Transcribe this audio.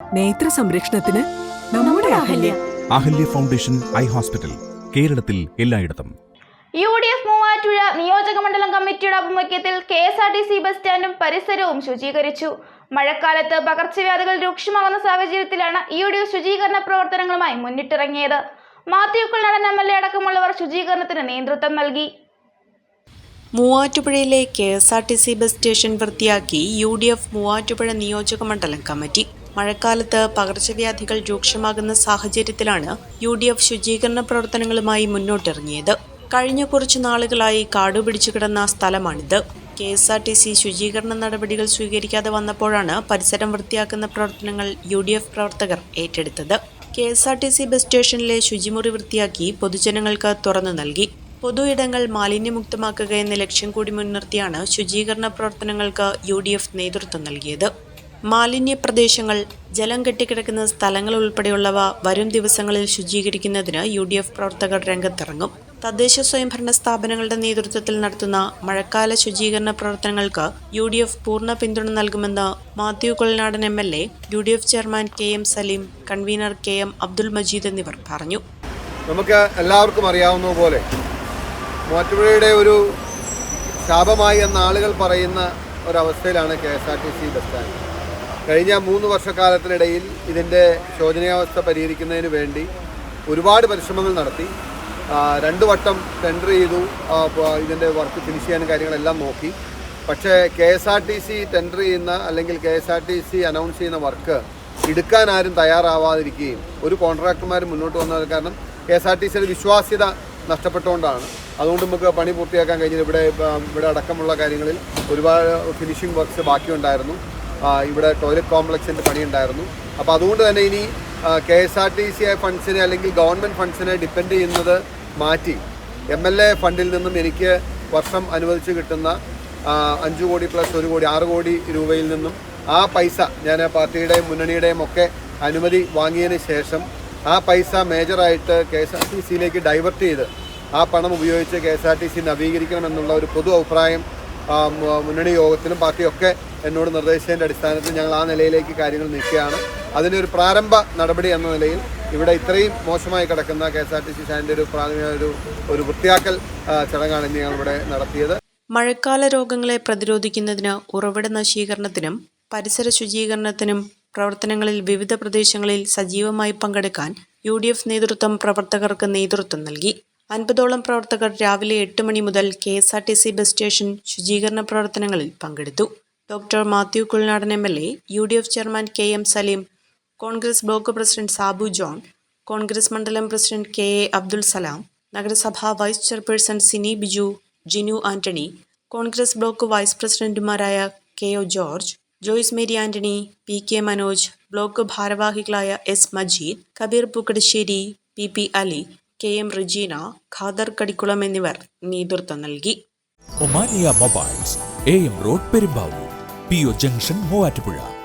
നേത്ര സംരക്ഷണത്തിന് നമ്മുടെ Ahalya. Ahalya foundation eye hospital, കേരളത്തിൽ എല്ലായിടത്തും. UDF മൂവാറ്റുപുഴ നിയോജകമണ്ഡലം കമ്മിറ്റിയുടെ ആഭിമുഖ്യത്തിൽ KSRTC ബസ് സ്റ്റാൻഡും പരിസരവും ശുചീകരിച്ചു. മഴക്കാലത്ത് പകർച്ചവ്യാധികൾ രൂക്ഷമാകുന്ന സാഹചര്യത്തിലാണ് UDF ശുചീകരണ പ്രവർത്തനങ്ങളുമായി മുന്നിട്ടിറങ്ങിയത്. മാത്യു കുഴൽനാടൻ MLA അടക്കമുള്ളവർ ശുചീകരണത്തിന് നേതൃത്വം നൽകി. മൂവാറ്റുപുഴയിലെ KSRTC ബസ് സ്റ്റേഷൻ വൃത്തിയാക്കി UDF മൂവാറ്റുപുഴ നിയോജകമണ്ഡലം കമ്മിറ്റി. മഴക്കാലത്ത് പകർച്ചവ്യാധികൾ രൂക്ഷമാകുന്ന സാഹചര്യത്തിലാണ് UDF ശുചീകരണ പ്രവർത്തനങ്ങളുമായി മുന്നോട്ടിറങ്ങിയത്. കഴിഞ്ഞ കുറച്ചു നാളുകളായി കാടുപിടിച്ചു കിടന്ന സ്ഥലമാണിത്. KSRTC ശുചീകരണ നടപടികൾ സ്വീകരിക്കാതെ വന്നപ്പോഴാണ് പരിസരം വൃത്തിയാക്കുന്ന പ്രവർത്തനങ്ങൾ UDF പ്രവർത്തകർ ഏറ്റെടുത്തത്. KSRTC ബസ് സ്റ്റേഷനിലെ ശുചിമുറി വൃത്തിയാക്കി പൊതുജനങ്ങൾക്ക് തുറന്നു നൽകി. പൊതു ഇടങ്ങൾ മാലിന്യമുക്തമാക്കുക എന്ന ലക്ഷ്യം കൂടി മുൻനിർത്തിയാണ് ശുചീകരണ പ്രവർത്തനങ്ങൾക്ക് UDF നേതൃത്വം നൽകിയത്. മാലിന്യ പ്രദേശങ്ങൾ, ജലം കെട്ടിക്കിടക്കുന്ന സ്ഥലങ്ങൾ ഉൾപ്പെടെയുള്ളവ വരും ദിവസങ്ങളിൽ ശുചീകരിക്കുന്നതിന് UDF പ്രവർത്തകർ രംഗത്തിറങ്ങും. തദ്ദേശ സ്വയംഭരണ സ്ഥാപനങ്ങളുടെ നേതൃത്വത്തിൽ നടത്തുന്ന മഴക്കാല ശുചീകരണ പ്രവർത്തനങ്ങൾക്ക് UDF പൂർണ്ണ പിന്തുണ നൽകുമെന്ന് Mathew Kuzhalnadan MLA, UDF chairman KM Saleem, convener KM Abdul Majeed എന്നിവർ പറഞ്ഞു. നമുക്ക് എല്ലാവർക്കും അറിയാവുന്ന പോലെ മൂവാറ്റുപുഴയുടെ ഒരു ശാപമായി എന്ന ആളുകൾ പറയുന്ന ഒരവസ്ഥയിലാണ് KSRTC ബസ് സ്റ്റാൻഡ്. കഴിഞ്ഞ 3 വർഷക്കാലത്തിനിടയിൽ ഇതിൻ്റെ ശോചനീയാവസ്ഥ പരിഹരിക്കുന്നതിന് വേണ്ടി ഒരുപാട് പരിശ്രമങ്ങൾ നടത്തി. 2 വട്ടം ടെൻഡർ ചെയ്തു, ഇതിൻ്റെ വർക്ക് ഫിനിഷ് ചെയ്യാനും കാര്യങ്ങളെല്ലാം നോക്കി. പക്ഷേ KSRTC ടെൻഡർ ചെയ്യുന്ന അല്ലെങ്കിൽ KSRTC അനൗൺസ് ചെയ്യുന്ന വർക്ക് എടുക്കാൻ ആരും തയ്യാറാവാതിരിക്കുകയും ഒരു കോൺട്രാക്ടർമാർ മുന്നോട്ട് വന്നത് കാരണം KSRTCയുടെ വിശ്വാസ്യത നഷ്ടപ്പെട്ടുകൊണ്ടാണ്. അതുകൊണ്ട് നമുക്ക് പണി പൂർത്തിയാക്കാൻ കഴിഞ്ഞത്. ഇവിടെ അടക്കമുള്ള കാര്യങ്ങളിൽ ഒരുപാട് ഫിനിഷിംഗ് വർക്ക്സ് ബാക്കിയുണ്ടായിരുന്നു. ഇവിടെ ടോയ്ലറ്റ് കോംപ്ലക്സിൻ്റെ പണിയുണ്ടായിരുന്നു. അപ്പോൾ അതുകൊണ്ട് തന്നെ ഇനി KSRTC ഫണ്ട്സിനെ അല്ലെങ്കിൽ ഗവൺമെൻറ് ഫണ്ട്സിനെ ഡിപ്പെൻഡ് ചെയ്യുന്നത് മാറ്റി MLA ഫണ്ടിൽ നിന്നും എനിക്ക് വർഷം അനുവദിച്ച് കിട്ടുന്ന 5 കോടി പ്ലസ് 1 കോടി 6 കോടി രൂപയിൽ നിന്നും ആ പൈസ ഞാൻ പാർട്ടിയുടെയും മുന്നണിയുടെയും ഒക്കെ അനുമതി വാങ്ങിയതിന് ശേഷം ആ പൈസ മേജറായിട്ട് KSRTCയിലേക്ക് ഡൈവേർട്ട് ചെയ്ത് ആ പണം ഉപയോഗിച്ച് KSRTC നവീകരിക്കണമെന്നുള്ള ഒരു പൊതു അഭിപ്രായം മുന്നണി യോഗത്തിലും പാർട്ടിയൊക്കെ എന്നോട് നിർദ്ദേശിച്ചതിൻ്റെ അടിസ്ഥാനത്തിൽ ഞങ്ങൾ ആ നിലയിലേക്ക് കാര്യങ്ങൾ നീക്കുകയാണ്. അതിനൊരു പ്രാരംഭ നടപടി എന്ന നിലയിൽ ഇവിടെ ഇത്രയും മോശമായി കിടക്കുന്ന KSRTC സ്റ്റാൻഡിൻ്റെ ഒരു പ്രാഥമിക ഒരു വൃത്തിയാക്കൽ ചടങ്ങാണ് ഇന്ന് ഞങ്ങളിവിടെ നടത്തിയത്. മഴക്കാല രോഗങ്ങളെ പ്രതിരോധിക്കുന്നതിന് ഉറവിട നശീകരണത്തിനും പരിസര ശുചീകരണത്തിനും പ്രവർത്തനങ്ങളിൽ വിവിധ പ്രദേശങ്ങളിൽ സജീവമായി പങ്കെടുക്കാൻ UDF നേതൃത്വം പ്രവർത്തകർക്ക് നേതൃത്വം നൽകി. 50ഓളം പ്രവർത്തകർ രാവിലെ 8 മണി മുതൽ KSRTC ബസ് സ്റ്റേഷൻ ശുചീകരണ പ്രവർത്തനങ്ങളിൽ പങ്കെടുത്തു. Doctor Mathew Kuzhalnadan MLA, UDF chairman KM Saleem, Congress block president Sabu John, Congress മണ്ഡലം പ്രസിഡന്റ് KA അബ്ദുൽ സലാം, നഗരസഭാ vice chairperson Sini Biju, Jinu Antony, Congress block vice പ്രസിഡന്റുമാരായ KO George, Joyce Mary Antony, PK Manoj, block ഭാരവാഹികളായ S Majeed, Kabeer Pookkadassery, PP Ali, KM Rajeena, Khader Kadikkulam എന്നിവർ നേതൃത്വം നൽകി. Omania mobiles, AM road, Perumbavoor, PO junction, Muvattupuzha.